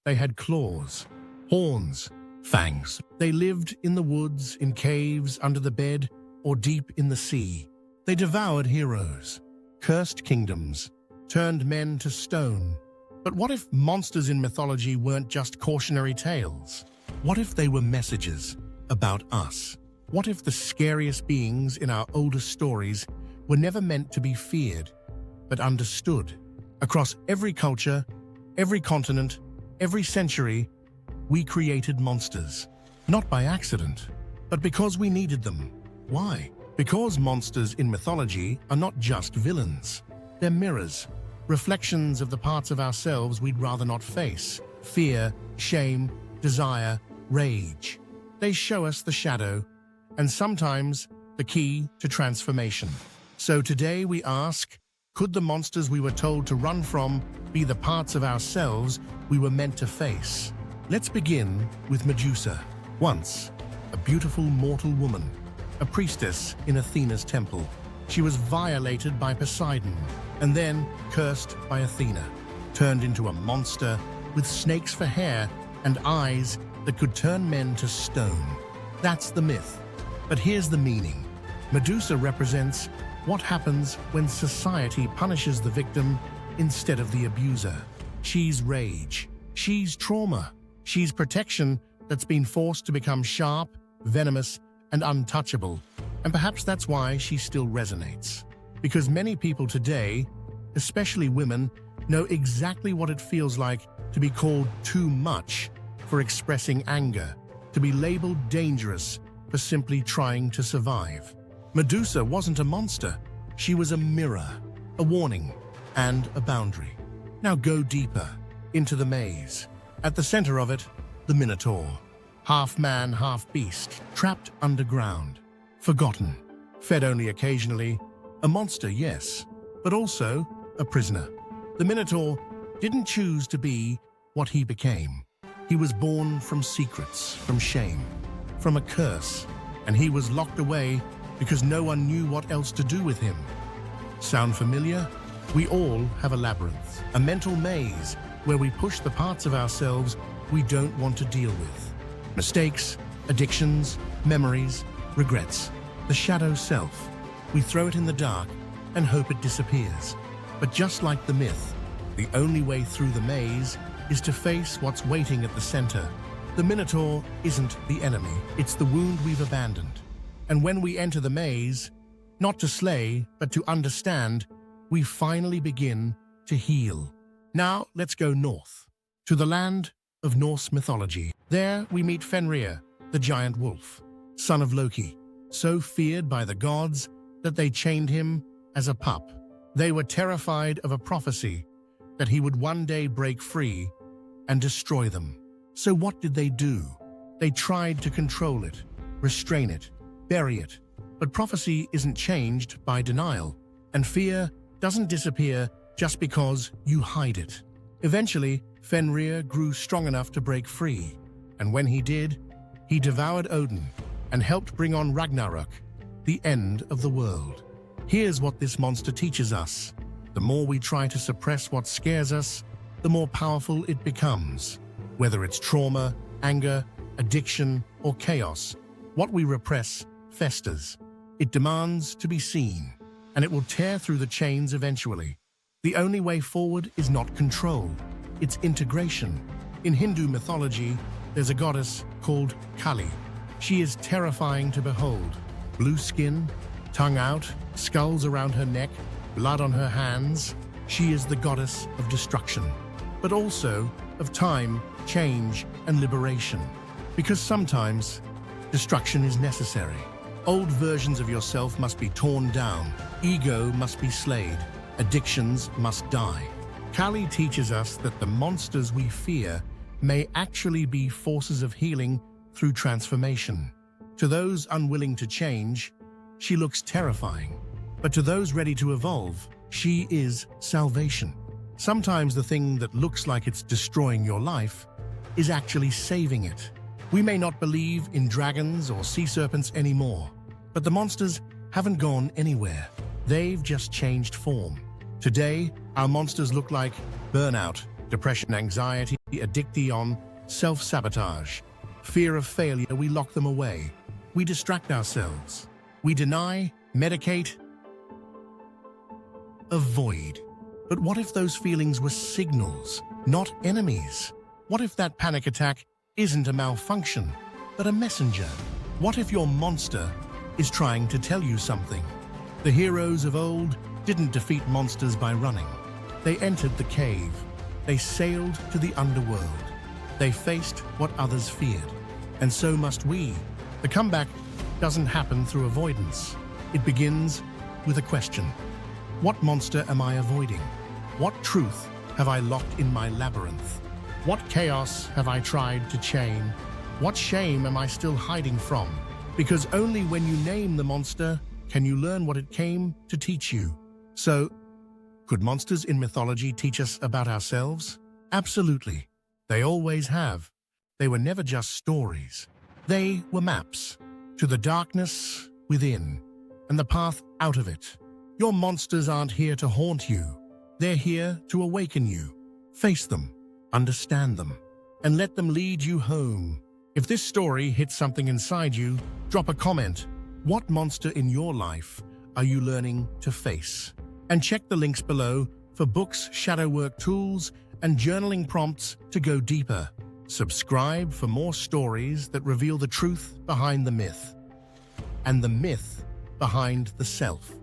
They had claws, horns, fangs. They lived in the woods, in caves, under the bed, or deep in the sea. They devoured heroes, cursed kingdoms, turned men to stone. But what if monsters in mythology weren't just cautionary tales? What if they were messages about us? What if the scariest beings in our oldest stories were never meant to be feared, but understood? Across every culture, every continent, every century, we created monsters. Not by accident, but because we needed them. Why? Because monsters in mythology are not just villains. They're mirrors, reflections of the parts of ourselves we'd rather not face. Fear, shame, desire, rage. They show us the shadow, and sometimes the key to transformation. So today we ask, could the monsters we were told to run from be the parts of ourselves we were meant to face? Let's begin with Medusa. Once, a beautiful mortal woman, a priestess in Athena's temple. She was violated by Poseidon, and then cursed by Athena, turned into a monster with snakes for hair and eyes that could turn men to stone. That's the myth. But here's the meaning. Medusa represents what happens when society punishes the victim instead of the abuser. She's rage. She's trauma. She's protection that's been forced to become sharp, venomous, and untouchable. And perhaps that's why she still resonates. Because many people today, especially women, know exactly what it feels like to be called too much for expressing anger, to be labeled dangerous for simply trying to survive. Medusa wasn't a monster. She was a mirror, a warning, and a boundary. Now go deeper into the maze. At the center of it, the Minotaur. Half man, half beast, trapped underground. Forgotten, fed only occasionally. A monster, yes, but also a prisoner. The Minotaur didn't choose to be what he became. He was born from secrets, from shame, from a curse, and he was locked away because no one knew what else to do with him. Sound familiar? We all have a labyrinth, a mental maze where we push the parts of ourselves we don't want to deal with. Mistakes, addictions, memories, regrets, the shadow self. We throw it in the dark and hope it disappears. But just like the myth, the only way through the maze is to face what's waiting at the center. The Minotaur isn't the enemy, it's the wound we've abandoned. And when we enter the maze, not to slay, but to understand, we finally begin to heal. Now let's go north, to the land of Norse mythology. There we meet Fenrir, the giant wolf, son of Loki, so feared by the gods that they chained him as a pup. They were terrified of a prophecy that he would one day break free and destroy them. So what did they do? They tried to control it, restrain it, bury it. But prophecy isn't changed by denial, and fear doesn't disappear just because you hide it. Eventually, Fenrir grew strong enough to break free, and when he did, he devoured Odin and helped bring on Ragnarok, the end of the world. Here's what this monster teaches us. The more we try to suppress what scares us, the more powerful it becomes. Whether it's trauma, anger, addiction, or chaos, what we repress festers. It demands to be seen, and it will tear through the chains eventually. The only way forward is not control, it's integration. In Hindu mythology, there's a goddess called Kali. She is terrifying to behold. Blue skin, tongue out, skulls around her neck, blood on her hands. She is the goddess of destruction, but also of time, change, and liberation. Because sometimes, destruction is necessary. Old versions of yourself must be torn down, ego must be slayed, addictions must die. Kali teaches us that the monsters we fear may actually be forces of healing through transformation. To those unwilling to change, she looks terrifying. But to those ready to evolve, she is salvation. Sometimes the thing that looks like it's destroying your life is actually saving it. We may not believe in dragons or sea serpents anymore, but the monsters haven't gone anywhere. They've just changed form. Today, our monsters look like burnout, depression, anxiety, the addiction, self-sabotage. Fear of failure, we lock them away. We distract ourselves. We deny, medicate, avoid. But what if those feelings were signals, not enemies? What if that panic attack isn't a malfunction, but a messenger? What if your monster is trying to tell you something? The heroes of old didn't defeat monsters by running. They entered the cave. They sailed to the underworld. They faced what others feared. And so must we. The comeback doesn't happen through avoidance. It begins with a question. What monster am I avoiding? What truth have I locked in my labyrinth? What chaos have I tried to chain? What shame am I still hiding from? Because only when you name the monster can you learn what it came to teach you. So, could monsters in mythology teach us about ourselves? Absolutely. They always have. They were never just stories. They were maps to the darkness within and the path out of it. Your monsters aren't here to haunt you. They're here to awaken you. Face them, understand them, and let them lead you home. If this story hits something inside you, drop a comment. What monster in your life are you learning to face? And check the links below for books, shadow work tools, and journaling prompts to go deeper. Subscribe for more stories that reveal the truth behind the myth and the myth behind the self.